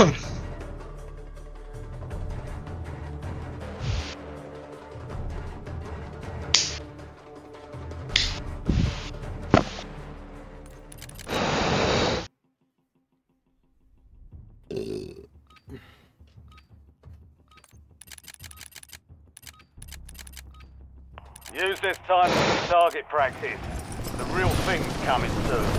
Use this time for target practice. The real thing's coming soon.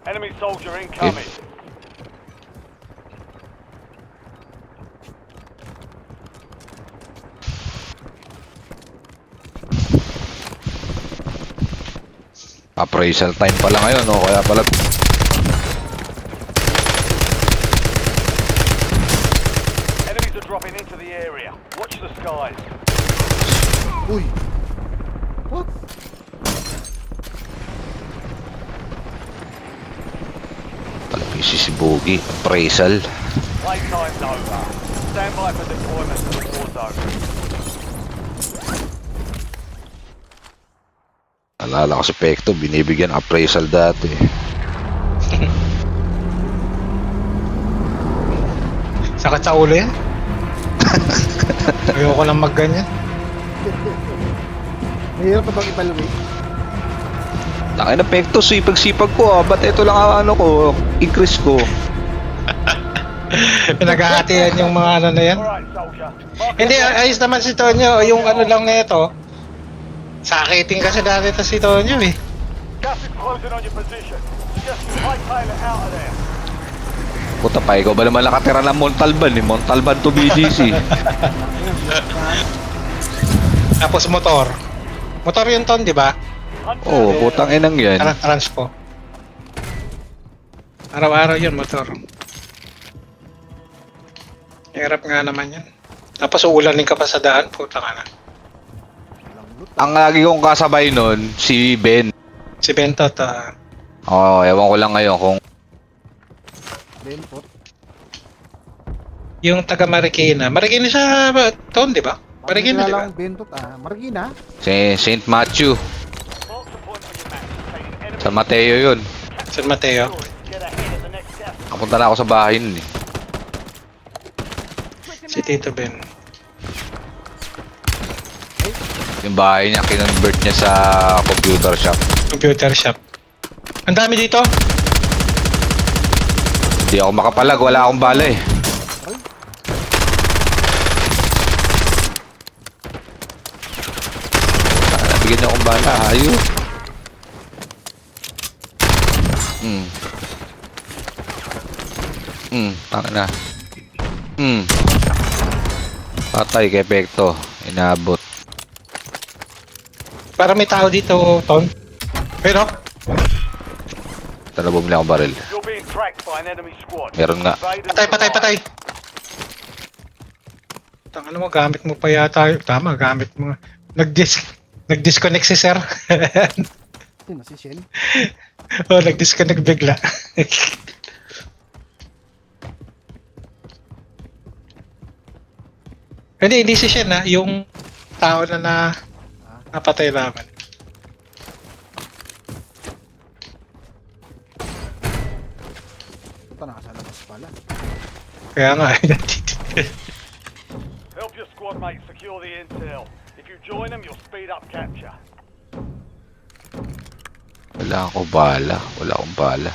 Enemy soldier incoming. Appraisal time pala ngayon, no? Kaya pala Enemies are dropping into the area. Watch the skies. Uy! What? talapisi si Bogey. Appraisal. Playtime's over. Stand by for deployment to the war zone. Alala ko si Pekto, binibigyan appraisal dati. Sakit sa ulo yan. Ayoko lang magganyan. Mahirap na bang evaluate? Tangin na Pekto, sipag-sipag ko ba't ito lang ang ano ko, increase ko. Pinaghahatian yung mga ano na yan. Alright, soldier. Hindi, ayos naman si Tonyo. Yung ano lang na ito. Sakitin kasi dati ito si Tonyo eh. Gas is closing on your position. Just hightail it out of there. Puta pa, ikaw ba naman nakatira ng Montalban eh? Montalban to BGC. Tapos motor. Motor yung Ton, di ba? Oo, putang inang yan. Transpo. Araw-araw yun, motor. Hirap nga naman yan. Tapos uulanin ka pa sa daan, puta ka na. Ang lagi kong kasabay nun, si Ben. Si Bentot, Oo, ewan ko lang ngayon kung Benpot. yung taga Marikina. Marikina siya, Ton, di ba? Marikina, di ba? Bentot Marikina. si St. Matthew. Mark the point on your map. Taking enemy San Mateo yun. San Mateo. get ahead of the next gas. Napunta na ako sa bahay nun eh. Si Tito Ben. Yung bahay niya, kinonvert niya sa computer shop. Computer shop. Ang dami dito. Hindi ako makapalag, wala akong bala eh. Bigyan niyo akong bala, ayun. Tanga na. Patay kay Pekto. Inabot. Para may tao dito, Ton. Pero, Tara, bumili akong baril. You're being tracked by an enemy squad. Meron nga. Evade and patay, patay, survive. patay. Tanga mo, gamit mo pa yata. Tama, gamit mo. Nag-disconnect si Sir. Sino si Shen? Oh, nag-disconnect bigla. Hindi si Shen ha. Yung tao na napatay naman. Ito nasa labas pala. Kaya nga. Help your squad mates secure the intel. If you join them, you'll speed up capture. Wala akong bala. Wala akong bala.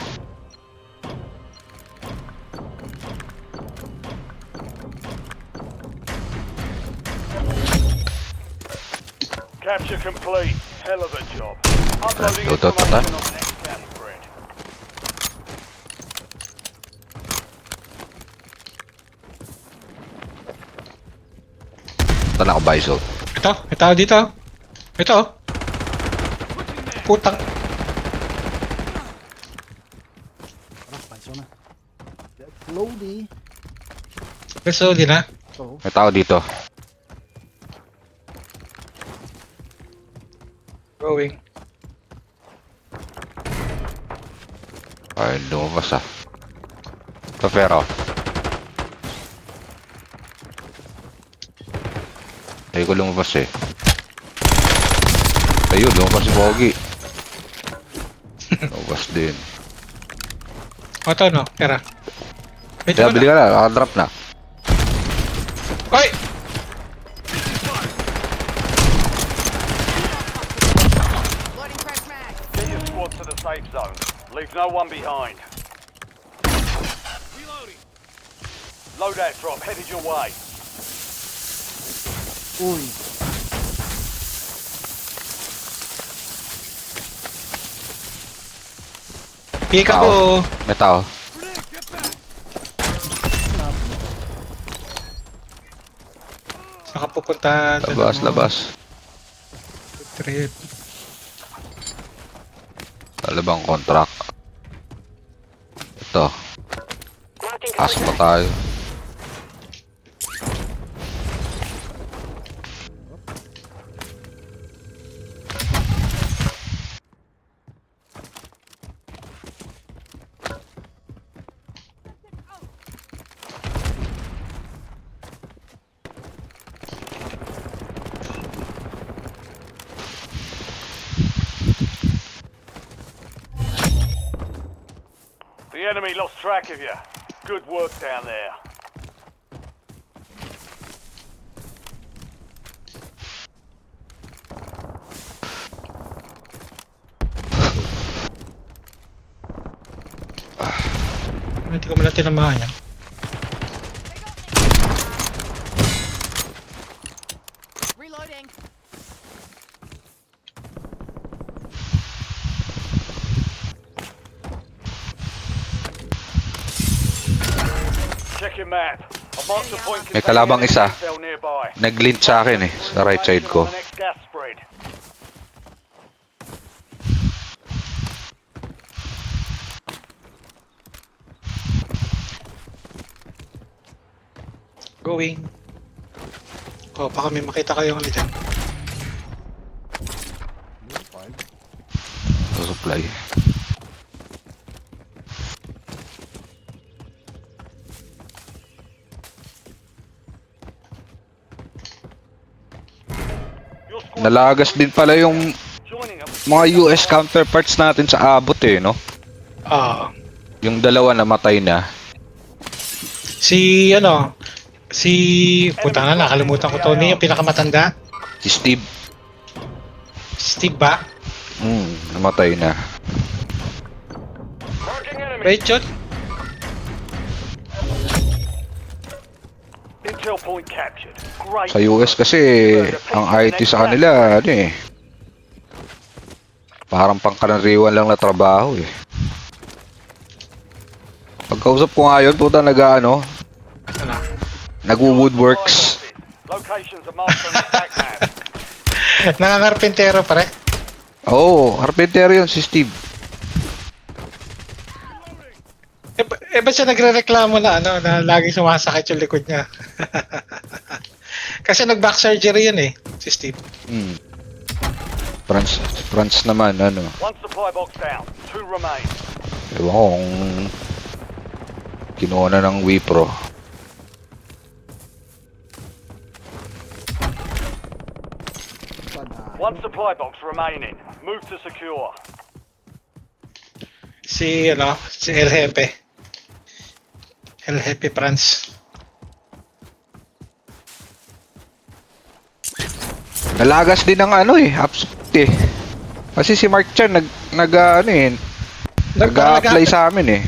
Capture complete. Hell of a job. Uploading Ito, information on the next gas spread. Ito na ako, Biso. Ito dito. Ito. Putang. Parang panso na. Slowly. Gusto din ha. Ito. May tao dito. Going. Ay, lumabas ah. Ito pero. Ay ko lumabas eh. Ayun, lumabas si Pogi. Lumabas din. O, ito, no? Pera. Wait, Kaya bili ka na, nakadrop na. Oy! Get your squad to the safe zone. Leave no one behind. Loadout drop headed your way. Uy. Peekaboo! May tao. Saan ka pupunta? Labas, labas. Trip. Talabang contract. Ito. Pasok pa tayo. The enemy lost track of you. Good work down there. Hindi ko muna tinamahan yan. Reloading. Check your map. I've marked the point May kalabang isa. cell nearby. Nag-glint sa akin eh, sa right side ko. The next gas spread. Going. O, baka may makita kayong ano dyan. Sa supply. Your squad Nalagas din pala yung joining them. mga US counterparts natin sa abot eh, no? Ah, Yung dalawa namatay na. si ano, si puta na, nakalimutan ko Tony, yung pinakamatanda. Si Steve, Steve ba? namatay na. Marking enemy. Right, John? Intel point captured. Great. Sa US kasi, ang IT sa kanila, ano eh. Parang pangkaraniwan lang na trabaho eh. Pagkausap ko nga yun, puta nag-ano, Ito na. nag-woodworks. Locations are marked on the attack map. Nangangarpintero pare. Oo, carpenter yun si Steve. Ba't siya nagre-reklamo na ano, na laging sumasakit yung likod niya? Kasi nag-back surgery yun eh, si Steve. France naman, ano. One supply box down. Two remain. Ewan ko kung kinuha na ng Wipro. One supply box remaining. Move to secure. Si ano, si El Jefe. El Jefe France. Nalagas din ng ano eh, upspot eh. Kasi si Mark Chan nag-ano eh, nag-apply sa amin eh.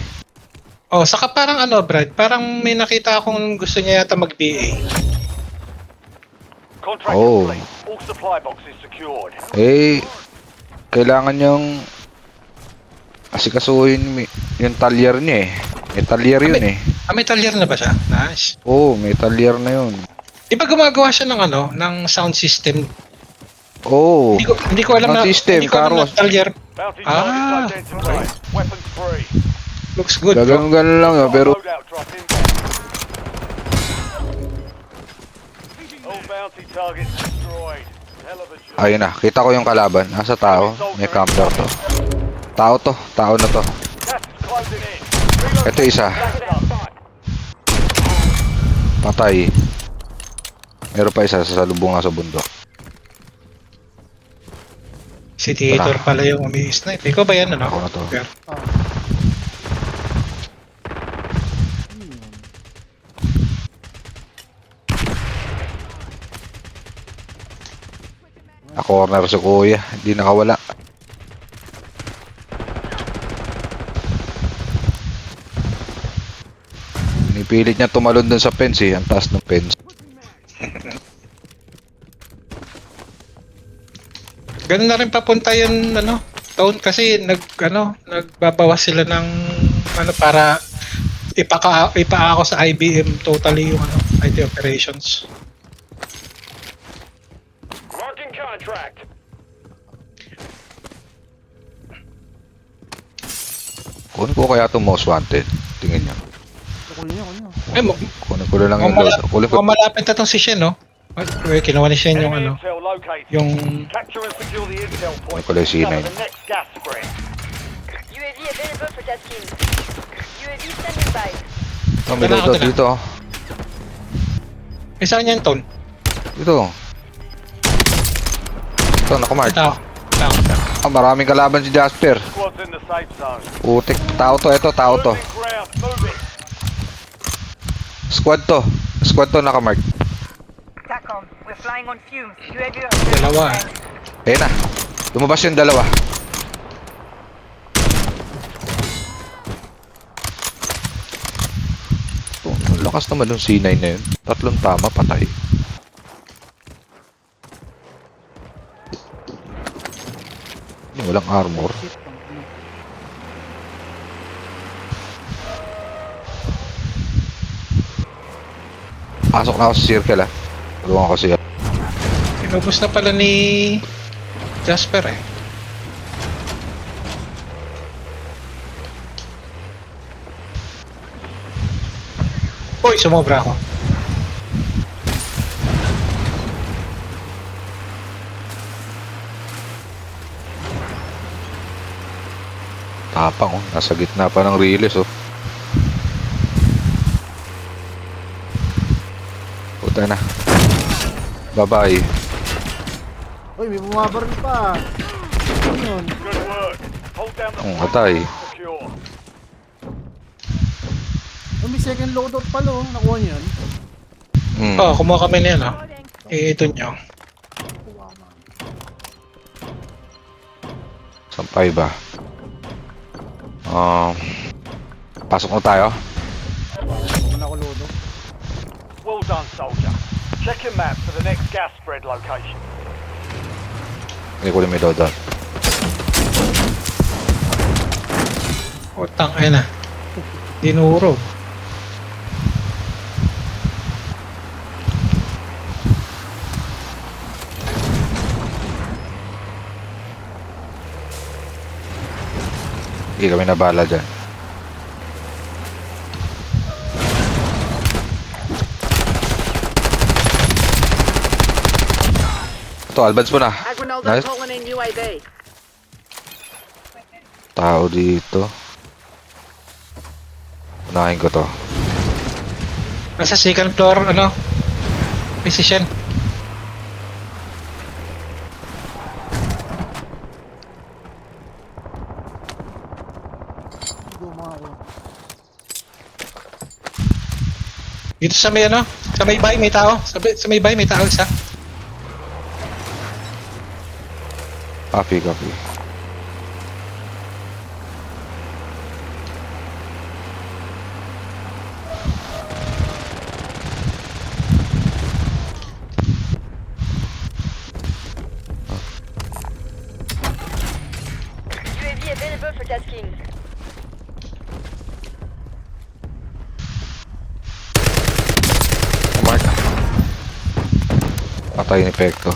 Oh, saka parang ano, Brad, parang may nakita akong gusto niya yata mag-BA. Contract Oh. complete. All supply boxes secured. Eh, kailangan niyang asikasuhin yung talyer niya eh. May talyer yun eh. Ah, may talyer na ba siya? Nice. Oo, may talyer na yun. Di ba gumagawa siya ng ano, ng sound system? Oo. Hindi ko alam Sound na, system, hindi ko alam na Carlos. talyer. Bounty Ah, targets identified. Weapons free. Looks good, bro. Ganun lang yun, pero Loadout drop inbound. All bounty targets destroyed. Hell of a job. ayun na, kita ko yung kalaban. Nasa tao, may camper to. Tao na to. Gas is closing in. Ito isa, patay. Meron pa isa sa salubong nga sa bundok. Si Theater Tara. pala yung umi-snipe. Ikaw ba yan, ano? Ako na to. Per. Ah. Ano yun? Na-corner si kuya. Hindi nakawala. Pinipilit niya tumalon dun sa fence eh. Ang taas ng fence. Ganun na rin papunta yun, ano, taon kasi nagbabawas sila ng ano para ipaako sa IBM totally yung ano, IT operations. Marking contract. Kunin ko kaya itong most wanted. Tingin niya. Kunin niyo. Eh, Kunin ko na lang yung load. Kunin ko. malapit na tong si Shen, no? Kinuha ni Shen yung ano, Enemy intel located. yung Capture and secure the intel point. Nikolay C9. Cover the next gas spread. UAV available for tasking. UAV standing by. Oh, may Tara, load tara. dito. isa niyan ton. Dito. Ito, nakamark. Tao. Maraming kalaban si Jasper. Squad's in the safe zone. Putik. Tao to. Ito, tao to. Moving ground. Move it. Squad to. Squad to nakamark. TACOM, we're flying on fumes. UAV Dalawa. Ayun na. Lumabas yung dalawa. Oh, ang lakas naman ng C9 na yun. Tatlong tama, patay. Walang armor. Shit, ang ano. Pasok na ako sa circle ah. Tulungan ko siya. Inubos na pala ni Jasper eh. Uy, sumobra ako. Tapang oh. Nasa gitna pa ng release oh. Puta na. Bye-bye. Uy, may bumabaril pa. Ano yun? Good work. Hold down the Ang point. atay. Secure. Uy, may second loadout pala oh. Nakuha niyo yun. Oh, kumuha kami niyan ah. Ito nyo. Kuha man. Sampay ba? Pasok na tayo. Wala ko loadout. Well done, soldier. Check your map for the next gas spread location. Hindi ko rin may loadout. Utang, ayun na. Dinuro. Hindi kami nabala dyan. Ito, advance mo na. Agronaldo Nice. calling in UAV. Tao dito. Unahin ko to. Nasa second floor, ano? Position. Gumawa. Dito sa may ano? Sa may bay may tao. Sa may bay may tao isa. Copy, copy. UAV available for tasking. Mark. Patay yung epekto.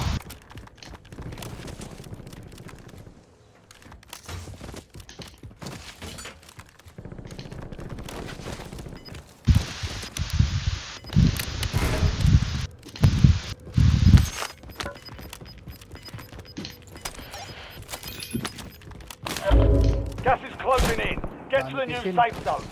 Gas is closing in. Get to the new safe zone.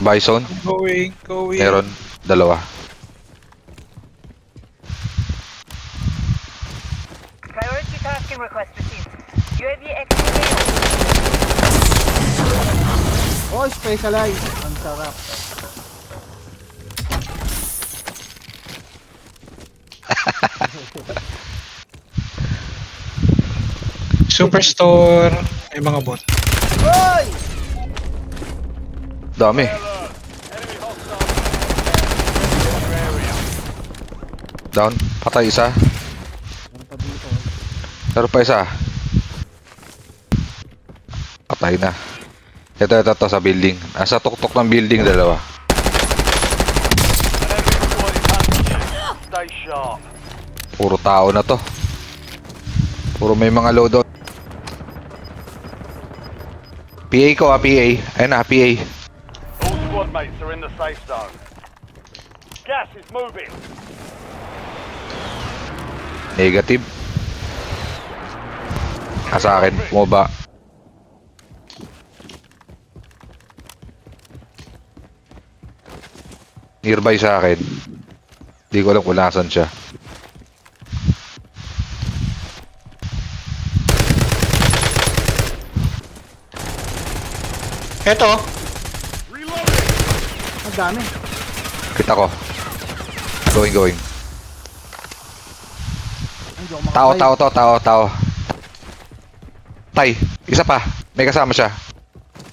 Bison. Going. Meron. Dalawa. Priority tasking request received. UAV activated. Oh, specialize. Ang sarap. Superstore. May mga bot. Hoy! Dami. Alert. Enemy hostile in your area. Down. Patay isa. Meron pa dito. Meron pa isa. Patay na. Ito sa building. Nasa tuktok ng building, dalawa. An enemy squad is hunting you. Stay sharp. Puro tao na to. Puro may mga loadout. PA ko PA. Ayun na, PA. All squad mates are in the safe zone. Gas is moving. Negative. Sa akin, bumaba. Nearby sa akin. Hindi ko alam kung nasan siya. Eto. Ang dami. Kita ko. Going. Ang di ako makakay. Tao. Tay, isa pa. May kasama siya.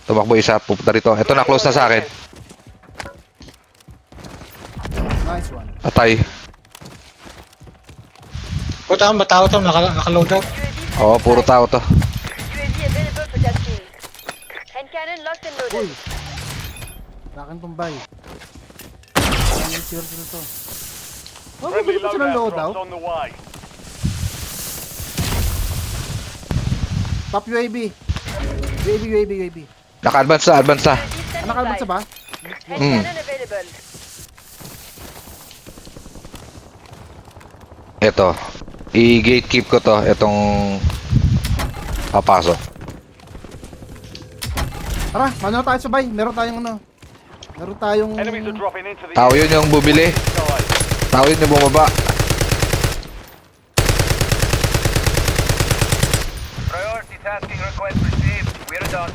Tumakbo isa, pupunta rito. Ito na, close na sa akin. Nice one. Patay. Puta kang batao to, nakaload out. Oo, puro tao to. UAV available for tasking. Hand cannon locked and Uy! loaded. Laking tumbay. Ang yung circle to. Oh, Friendly bibili pa siya ng loadout loadout. drops on the way. Top UAV. UAV. Naka-advance na. UAV standing Naka-advance by. ba? Hand Mm. cannon available. Ito. I-gatekeep ko to. Itong papasok. Tara, paano tayo sabay? Meron tayong Enemies are dropping into the Tao yun yung bubili. side. Tao yun yung bumaba. Priority tasking request received. We're done.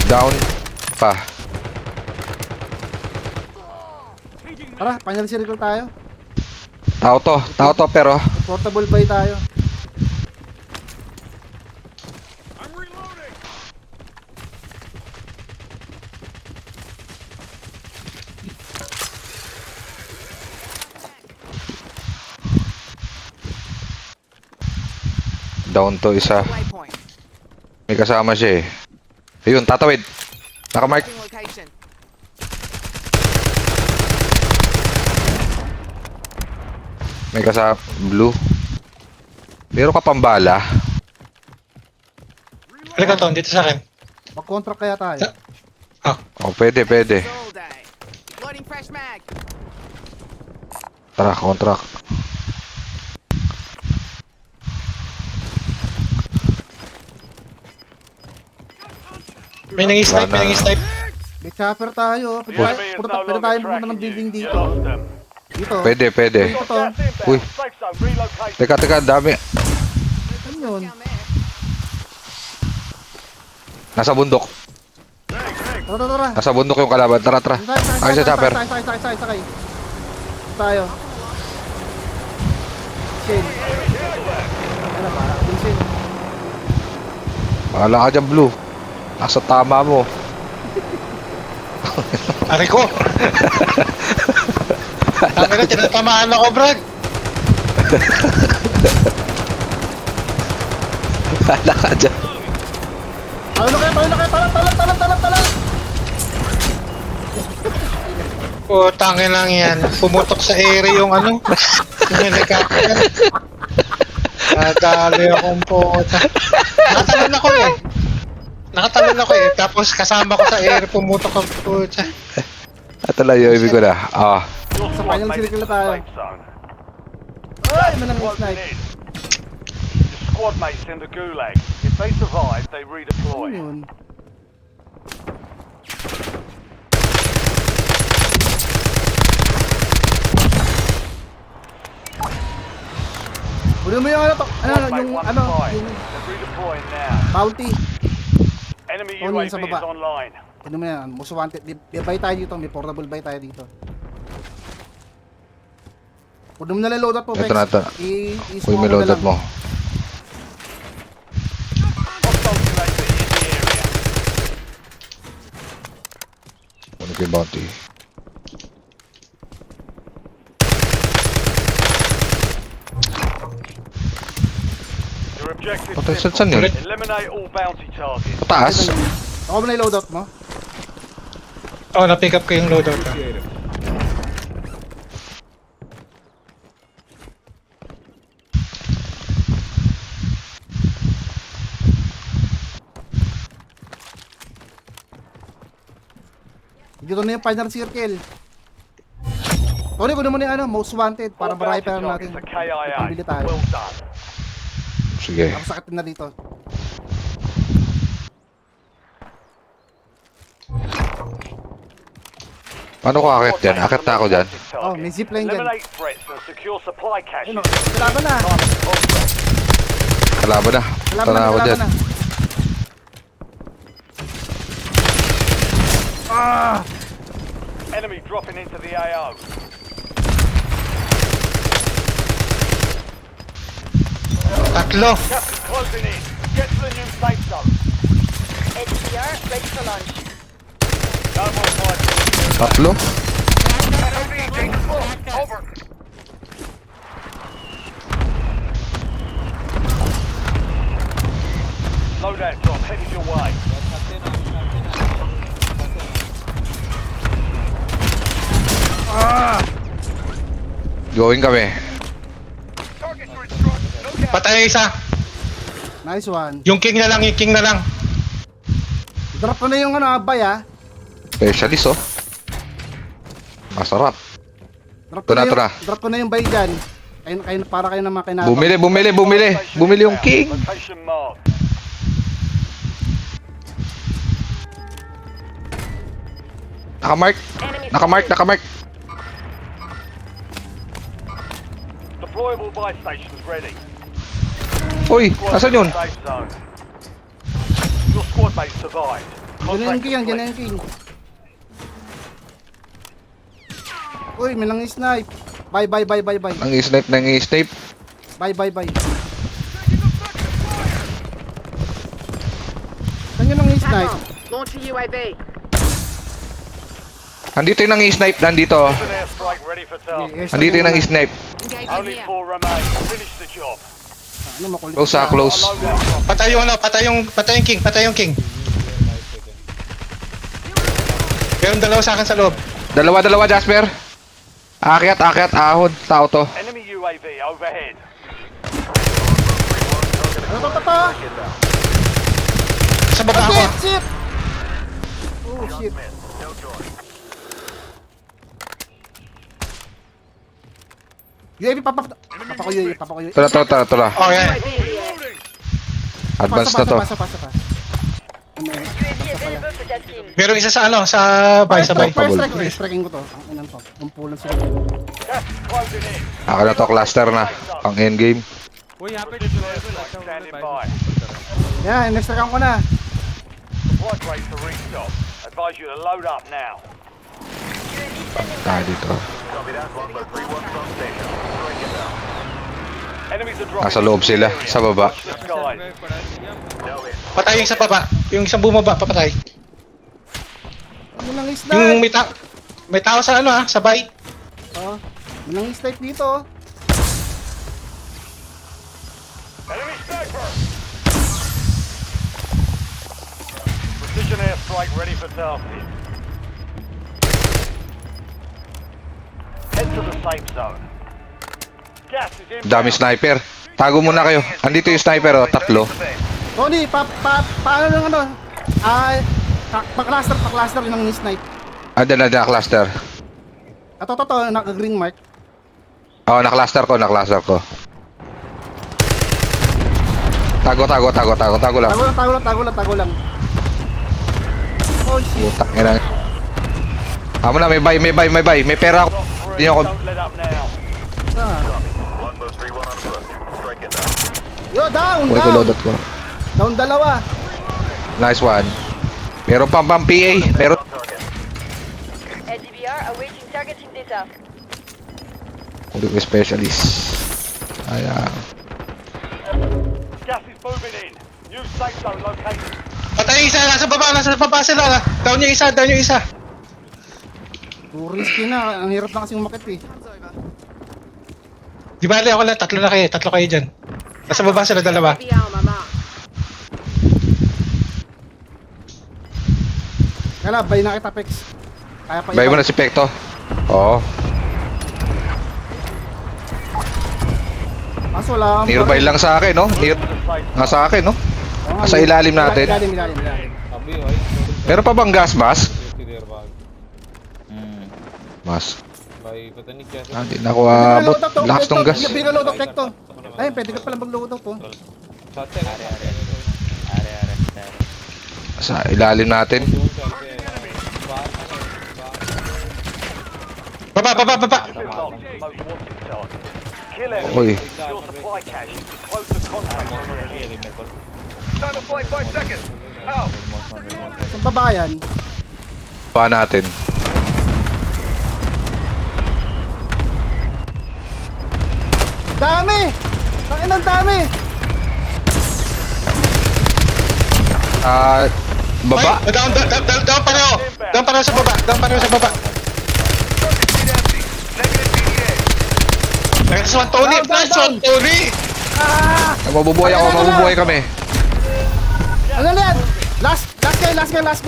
Down pa. Tara, final circle tayo. Tao to pero Portable buy tayo. I'm reloading. down to isa. May kasama siya eh. Ayun, tatawid. Nakamark. May kasama. Blue. Meron ka pang bala. Halika to, dito sa akin. Mag-contract kaya tayo. Oh, pwede. Loading fresh mag. Tara, contract. May nang-snipe. May chopper tayo. The enemy is no Pwede longer tayo pumunta ng tracking building you. You dito. lost them. Dito. Pwede. Dito to. Gas inbound. Uy. Safe zone relocated. Teka, dami. Ano yun? Down there. Nasa bundok. Tara. Nasa bundok yung kalaban. Tara. Ay, sa chopper. Sakay. Tayo. Shin. Ano ba? Shin. Bahala ka dyan, Blue. Nasa tama mo. Ari ko. Tangin na, tinatamaan ako, Brad. Bahala ka dyan. Talo na kayo. Talan. Tangin lang yan. Pumutok sa area yung ano. Yung helicopter. Nadali akong puta. Nakatalon ako eh. Tapos kasama ko sa area, pumutok ang puta. Ito lang yung ibig ko na. Your Sa squad final mates circle in na the tayo. safe zone. Ay, manang Squad's snipe. in. Your squad mates in the gulag. If they survive, they Ano redeploy. yun? Kunin mo yung ano to. Ano, Squad mate yung 1 ano, to 5. yung They're redeploying now. bounty. Enemy Oh, yun UAV sa is baba. online. Kunin mo yan. Most wanted. May buy tayo dito. May portable buy tayo dito. Kunin mo na lang loadout mo, Bex. Ito na ito. Uy, may loadout mo. Hostile UAV in the area. Kunin ko yung bounty. Your objective Patay, simple. saan yun? Eliminate all bounty targets. Taas. Ako mo na yung loadout mo. Oh, na-pick up ko yung loadout. Dito na yung final circle. Tony, kunin mo na yung ano, most wanted. Para All marami bounty pa natin. targets are KIA. Pambili tayo. Well done. Sige. Ako sakitin na dito. Paano ko akit dyan? Akit na ako dyan. Oh, may zipline dyan. Eliminate threats and secure supply caches. Ayun o, kalaban na. Kalaban na. Ito Kalaban na na, ako kalaban dyan. na. Enemy dropping into the AO. Tatlo. Gas is closing in. Get to the new safe zone. HCR ready for launch. No more fighting. Tatlo? Over. Loadout drop headed your way. Going kami. Patay isa. Nice one. Yung king na lang, yung king na lang. Drop ko na yung ano, buy ah. Specialist oh. Masarap. Drop Ito na, ito na. Drop ko na yung buy dyan. Kayo, para kayo naman kinabang. Bumili yung king. Location marked. Nakamark. Nakamark. Deployable buy stations ready. Uy, nasan yun? Safe zone. Your squad mates survived. Dyan na yung king yan, dyan na yung king. Uy, may nang snipe. Bye. Nang i-snipe. Bye. Saan yun nang snipe? Launch a UAV. Andito yung nang i-snipe. Nandito. An airstrike ready for target. Andito yung nang i-snipe. Engaging Only here. 4 remain. Finish the job. Ano, makulit. Close ah, close. Loadout drop. Patay yung ano, patay yung king. Meron dalawa sa akin sa loob. Dalawa, Jasper. Akyat, ahon. Tao to. Enemy UAV overhead. Ano to? Sa baba ako. Shit! Oh, shit. UAV, papakuyo. Ito na. Oh, yeah. Advance na to. Pasa. UAV available for tasking. Meron isa sa ano, sa bay, sa bay. First striking ko to. Ang inan to. Ang pulan sila. Gas is closing in. Ako na to, cluster na. Pang endgame. Precision airstrike standing by. Yan, next strike ko na. Supply crates to restock. Advise you to load up now. Tayo dito. Enemies are dropping. Nasa loob sila, sa baba. Watch the skies. Patay yung isa baba. Yung isang bumaba, papatay. Ano nang Yung snipe? may tao sa ano sa bay. Oh, may nang snipe dito. Oh. Enemy sniper! Precision airstrike ready for tasking. Head to the safe zone. Gas is in. Dami sniper. Tago muna kayo. Andito yung sniper, oh. Tatlo. Tony, paano nang ano? Pa-cluster yung nang snipe. Anda na cluster. Ato, naka-green mark. Oh, na-cluster ko. Tago lang. Tago lang. Oh, shit. Putang ina. Amo na, may buy. May pera ako. Hindi ako. Don't let up now. Ah. Yo, down, Kuha ko down. loadot ko. Down dalawa. Nice one. Meron pang PA. Meron. LDBR awaiting targeting data. Kundi ko specialist. Ayan. Gas is moving in. New safe zone located. Patay isa, nasa baba sila. Down yung isa. Too risky na. Ang hirap na kasing umakit eh. Time's over. Di bali ako lang, tatlo kayo dyan. Nasa baba sila dalawa. Heavy armor mark. Kala, bay na kita, Pex. Kaya pa Bay mo na si Pekto. Oo. Kaso wala. Nearby lang sa akin, no? Nga sa akin, no? Sa ilalim natin. Ilalim. Meron pa bang gas mask? Mas. Hindi na ako abot. Lakas ng gas. Bili ka load of Pekto. Ayun, pwede ka pala mag-load of, oh. Sa ilalim natin. Baba. Most wanted target. Kill him. Uy. Your supply cache. Close the contact on your head. Time to fly 5 seconds. Out. Saan baba yan? Pa natin. Dami! Tangin ang dami! Baba. Ay, down pareho. Down pareho sa baba. Nice one, Tony. Nice one, Tony. Mabubuhay kami. Ano na yan? Last guy! Contract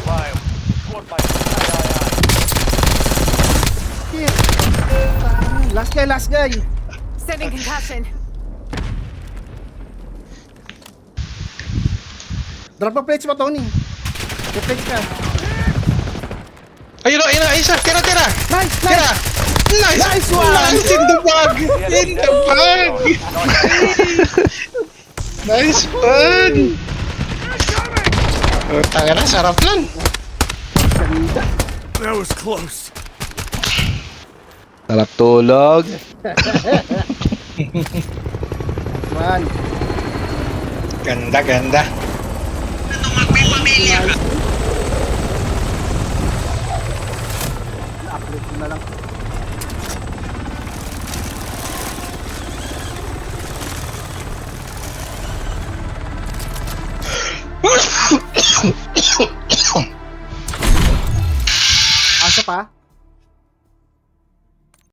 failed. Squad mate. Shit. Last guy! Sending concussion. Drop ang plates mo, Tony. May plates ka. Ayun na, isa. Tira. Nice! Tira. Nice one! Nice in the bag. Nice one. Oh, tanga na, sarap lang. Sarap tulog. Man. Ganda. Nice.